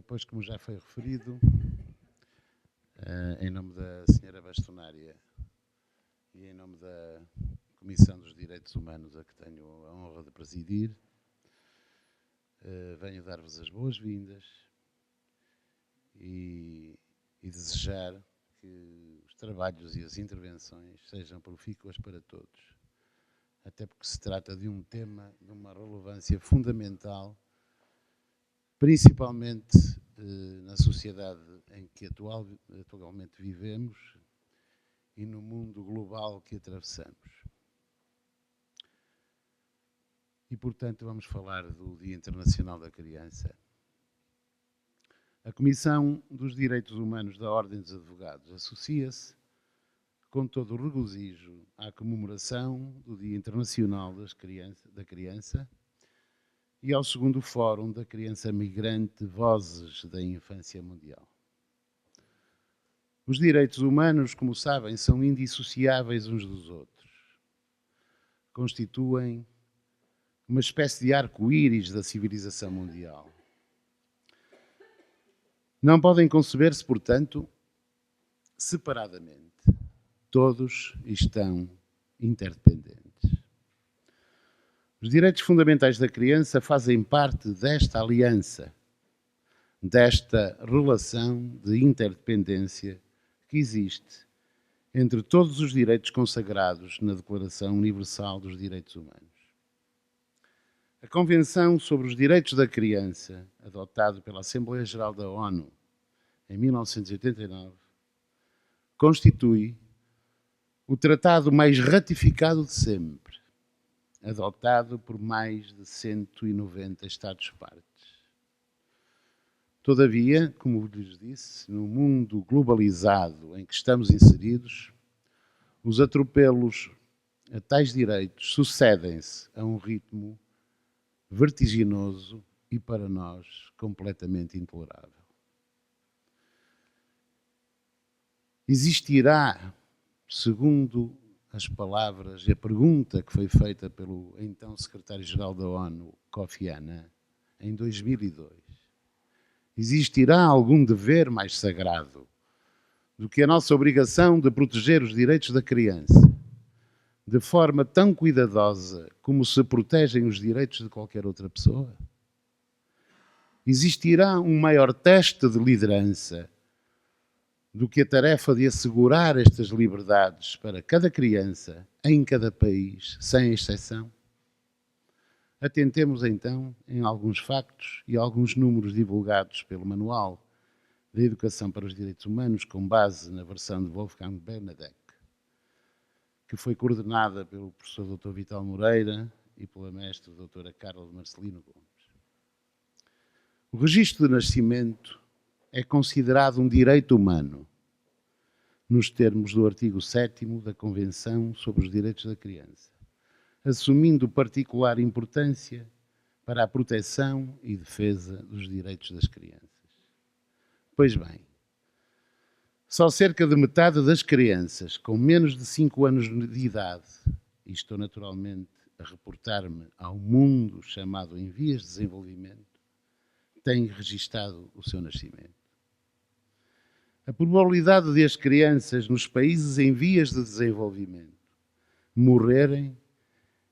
Pois, como já foi referido, em nome da senhora bastonária e em nome da Comissão dos Direitos Humanos, a que tenho a honra de presidir, venho dar-vos as boas-vindas e desejar que os trabalhos e as intervenções sejam profícuas para todos, até porque se trata de um tema de uma relevância fundamental, principalmente na sociedade em que atualmente vivemos e no mundo global que atravessamos. E, portanto, vamos falar do Dia Internacional da Criança. A Comissão dos Direitos Humanos da Ordem dos Advogados associa-se com todo o regozijo à comemoração do Dia Internacional da Criança e ao segundo Fórum da Criança Migrante Vozes da Infância Mundial. Os direitos humanos, como sabem, são indissociáveis uns dos outros. Constituem uma espécie de arco-íris da civilização mundial. Não podem conceber-se, portanto, separadamente. Todos estão interdependentes. Os direitos fundamentais da criança fazem parte desta aliança, desta relação de interdependência que existe entre todos os direitos consagrados na Declaração Universal dos Direitos Humanos. A Convenção sobre os Direitos da Criança, adotada pela Assembleia Geral da ONU em 1989, constitui o tratado mais ratificado de sempre, adotado por mais de 190 Estados-partes. Todavia, como lhes disse, no mundo globalizado em que estamos inseridos, os atropelos a tais direitos sucedem-se a um ritmo vertiginoso e, para nós, completamente intolerável. Existirá, segundo as palavras e a pergunta que foi feita pelo então secretário-geral da ONU, Kofi Annan, em 2002, existirá algum dever mais sagrado do que a nossa obrigação de proteger os direitos da criança, de forma tão cuidadosa como se protegem os direitos de qualquer outra pessoa? Existirá um maior teste de liderança do que a tarefa de assegurar estas liberdades para cada criança, em cada país, sem exceção? Atentemos então em alguns factos e alguns números divulgados pelo Manual da Educação para os Direitos Humanos, com base na versão de Wolfgang Benedek, que foi coordenada pelo professor Dr. Vital Moreira e pela mestra doutora Carla Marcelino Gomes. O registro de nascimento é considerado um direito humano, nos termos do artigo 7º da Convenção sobre os Direitos da Criança, assumindo particular importância para a proteção e defesa dos direitos das crianças. Pois bem, só cerca de metade das crianças com menos de 5 anos de idade, e estou naturalmente a reportar-me ao mundo chamado em vias de desenvolvimento, têm registado o seu nascimento. A probabilidade de as crianças nos países em vias de desenvolvimento morrerem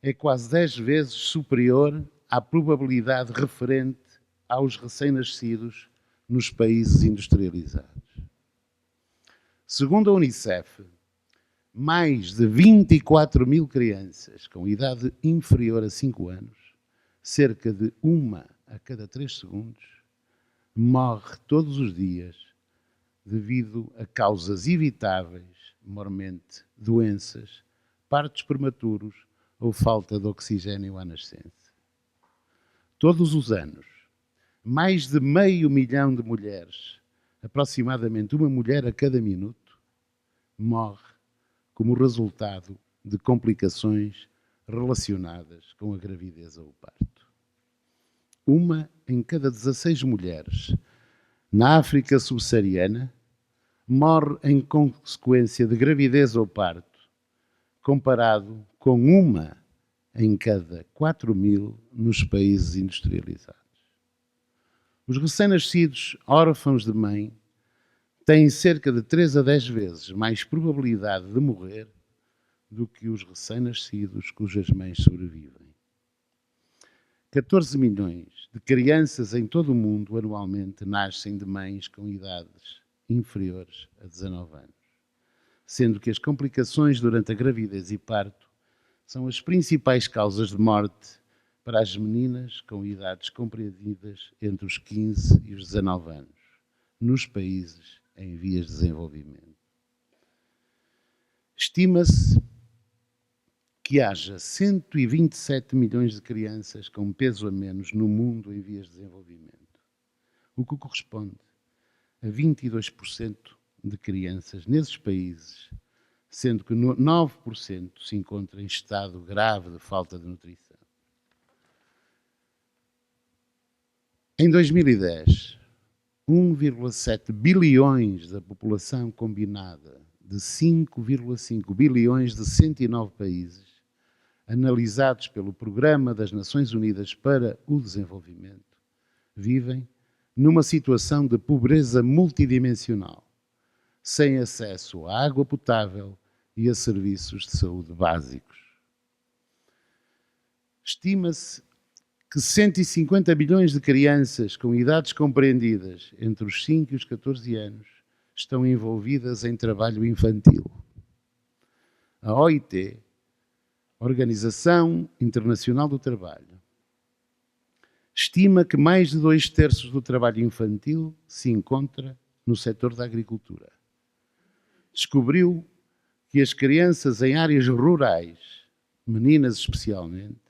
é quase 10 vezes superior à probabilidade referente aos recém-nascidos nos países industrializados. Segundo a Unicef, mais de 24 mil crianças com idade inferior a 5 anos, cerca de 1 a cada 3 segundos, morre todos os dias devido a causas evitáveis, mormente doenças, partos prematuros ou falta de oxigênio à nascença. Todos os anos, mais de 500 mil de mulheres, aproximadamente uma mulher a cada minuto, morre como resultado de complicações relacionadas com a gravidez ou o parto. 1 em cada 16 mulheres na África subsaariana morre em consequência de gravidez ou parto, comparado com 1 em cada 4.000 nos países industrializados. Os recém-nascidos órfãos de mãe têm cerca de 3 a 10 vezes mais probabilidade de morrer do que os recém-nascidos cujas mães sobrevivem. 14 milhões de crianças em todo o mundo anualmente nascem de mães com idades inferiores a 19 anos, sendo que as complicações durante a gravidez e parto são as principais causas de morte para as meninas com idades compreendidas entre os 15 e os 19 anos, nos países em vias de desenvolvimento. Estima-se que haja 127 milhões de crianças com peso a menos no mundo em vias de desenvolvimento, o que corresponde a 22% de crianças nesses países, sendo que 9% se encontra em estado grave de falta de nutrição. Em 2010, 1,7 bilhões da população combinada de 5,5 bilhões de 109 países, analisados pelo Programa das Nações Unidas para o Desenvolvimento, vivem numa situação de pobreza multidimensional, sem acesso à água potável e a serviços de saúde básicos. Estima-se que 150 bilhões de crianças com idades compreendidas entre os 5 e os 14 anos estão envolvidas em trabalho infantil. A OIT, Organização Internacional do Trabalho, estima que mais de 2/3 do trabalho infantil se encontra no setor da agricultura. Descobriu que as crianças em áreas rurais, meninas especialmente,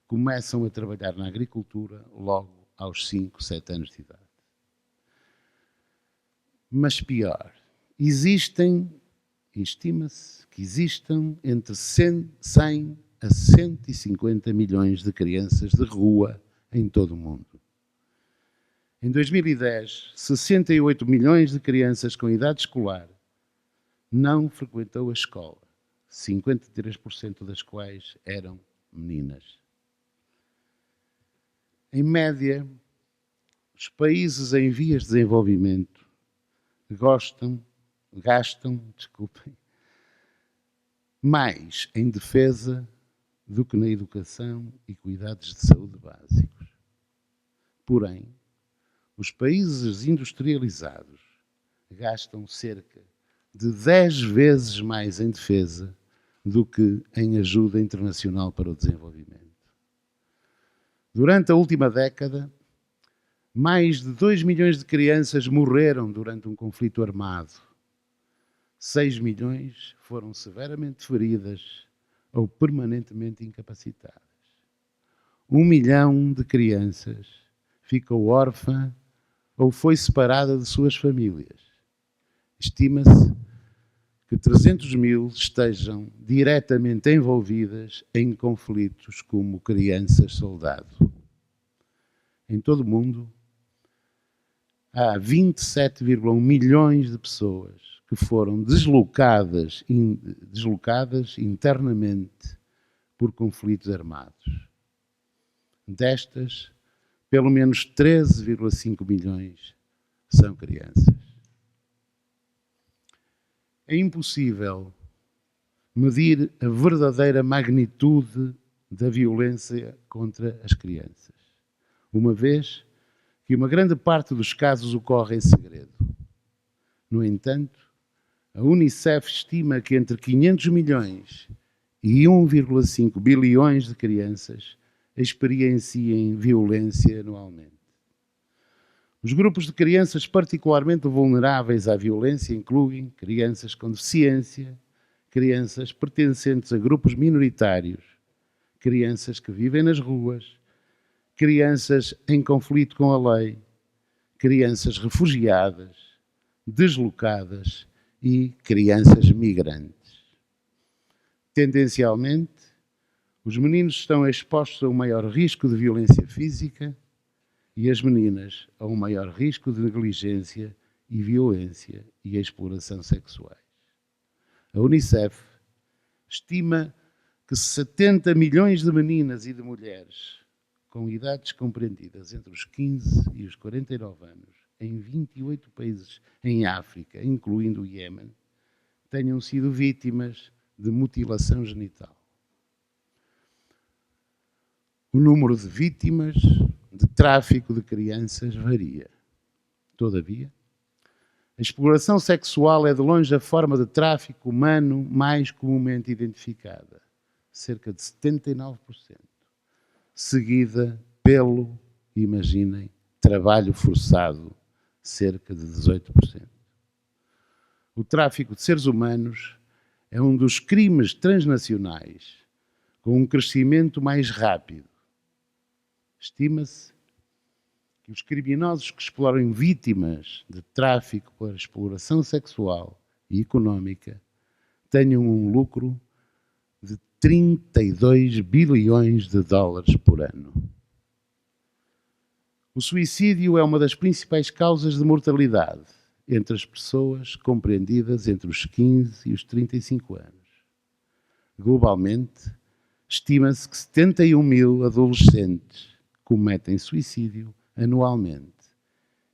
começam a trabalhar na agricultura logo aos 5, 7 anos de idade. Mas pior, estima-se que existam entre 100 a 150 milhões de crianças de rua em todo o mundo. Em 2010, 68 milhões de crianças com idade escolar não frequentou a escola, 53% das quais eram meninas. Em média, os países em vias de desenvolvimento gastam mais em defesa do que na educação e cuidados de saúde básicos. Porém, os países industrializados gastam cerca de 10 vezes mais em defesa do que em ajuda internacional para o desenvolvimento. Durante a última década, mais de 2 milhões de crianças morreram durante um conflito armado. 6 milhões foram severamente feridas ou permanentemente incapacitadas. 1 milhão de crianças ficou órfã ou foi separada de suas famílias. Estima-se que 300 mil estejam diretamente envolvidas em conflitos como crianças-soldado. Em todo o mundo, há 27,1 milhões de pessoas que foram deslocadas internamente por conflitos armados. Destas, pelo menos 13,5 milhões são crianças. É impossível medir a verdadeira magnitude da violência contra as crianças, uma vez que uma grande parte dos casos ocorre em segredo. No entanto, a Unicef estima que entre 500 milhões e 1,5 bilhões de crianças experienciem violência anualmente. Os grupos de crianças particularmente vulneráveis à violência incluem crianças com deficiência, crianças pertencentes a grupos minoritários, crianças que vivem nas ruas, crianças em conflito com a lei, crianças refugiadas, deslocadas e crianças migrantes. Tendencialmente, os meninos estão expostos a um maior risco de violência física e as meninas a um maior risco de negligência e violência e exploração sexuais. A Unicef estima que 70 milhões de meninas e de mulheres com idades compreendidas entre os 15 e os 49 anos, em 28 países em África, incluindo o Iêmen, tenham sido vítimas de mutilação genital. O número de vítimas de tráfico de crianças varia. Todavia, a exploração sexual é de longe a forma de tráfico humano mais comumente identificada, cerca de 79%, seguida pelo, imaginem, trabalho forçado, cerca de 18%. O tráfico de seres humanos é um dos crimes transnacionais com um crescimento mais rápido. Estima-se que os criminosos que exploram vítimas de tráfico para exploração sexual e económica tenham um lucro de 32 bilhões de dólares por ano. O suicídio é uma das principais causas de mortalidade entre as pessoas compreendidas entre os 15 e os 35 anos. Globalmente, estima-se que 71 mil adolescentes cometem suicídio anualmente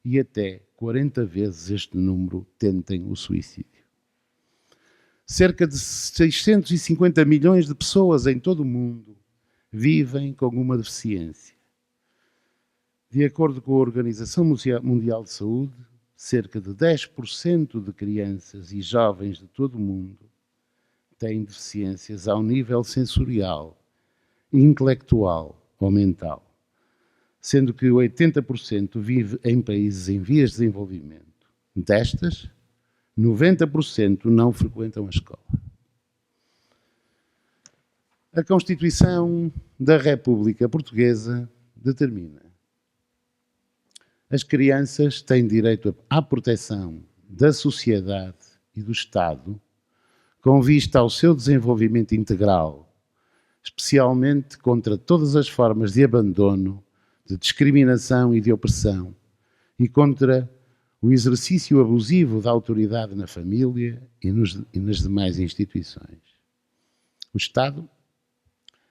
e até 40 vezes este número tentem o suicídio. Cerca de 650 milhões de pessoas em todo o mundo vivem com uma deficiência. De acordo com a Organização Mundial de Saúde, cerca de 10% de crianças e jovens de todo o mundo têm deficiências ao nível sensorial, intelectual ou mental, sendo que 80% vive em países em vias de desenvolvimento. Destas, 90% não frequentam a escola. A Constituição da República Portuguesa determina: as crianças têm direito à proteção da sociedade e do Estado com vista ao seu desenvolvimento integral, especialmente contra todas as formas de abandono, de discriminação e de opressão, e contra o exercício abusivo da autoridade na família e nas demais instituições. O Estado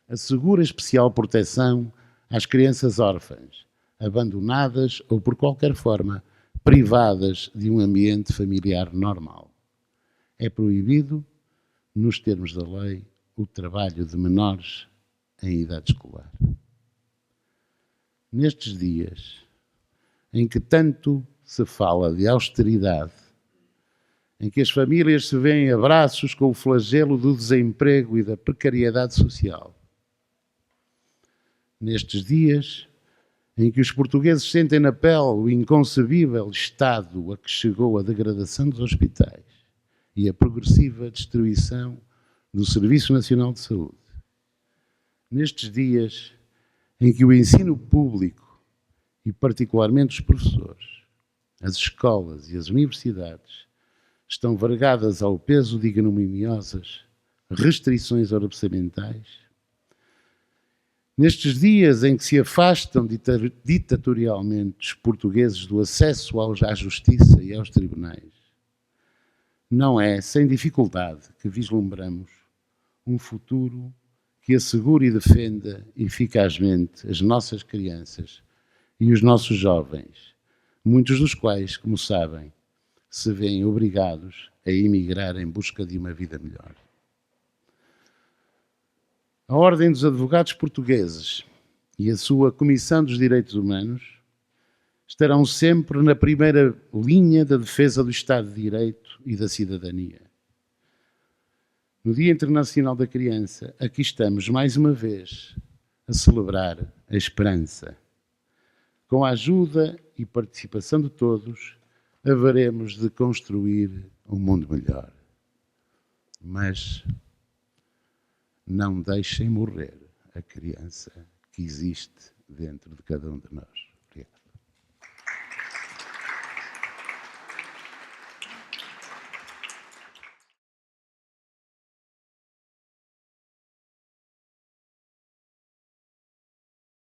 assegura especial proteção às crianças órfãs, abandonadas ou, por qualquer forma, privadas de um ambiente familiar normal. É proibido, nos termos da lei, o trabalho de menores em idade escolar. Nestes dias em que tanto se fala de austeridade, em que as famílias se veem a braços com o flagelo do desemprego e da precariedade social, nestes dias em que os portugueses sentem na pele o inconcebível estado a que chegou a degradação dos hospitais e a progressiva destruição do Serviço Nacional de Saúde, nestes dias em que o ensino público, e particularmente os professores, as escolas e as universidades, estão vergadas ao peso de ignominiosas restrições orçamentais, nestes dias em que se afastam ditatorialmente os portugueses do acesso à justiça e aos tribunais, não é sem dificuldade que vislumbramos um futuro que assegure e defenda eficazmente as nossas crianças e os nossos jovens, muitos dos quais, como sabem, se veem obrigados a emigrar em busca de uma vida melhor. A Ordem dos Advogados Portugueses e a sua Comissão dos Direitos Humanos estarão sempre na primeira linha da defesa do Estado de Direito e da cidadania. No Dia Internacional da Criança, aqui estamos mais uma vez a celebrar a esperança. Com a ajuda e participação de todos, haveremos de construir um mundo melhor. Mas não deixem morrer a criança que existe dentro de cada um de nós.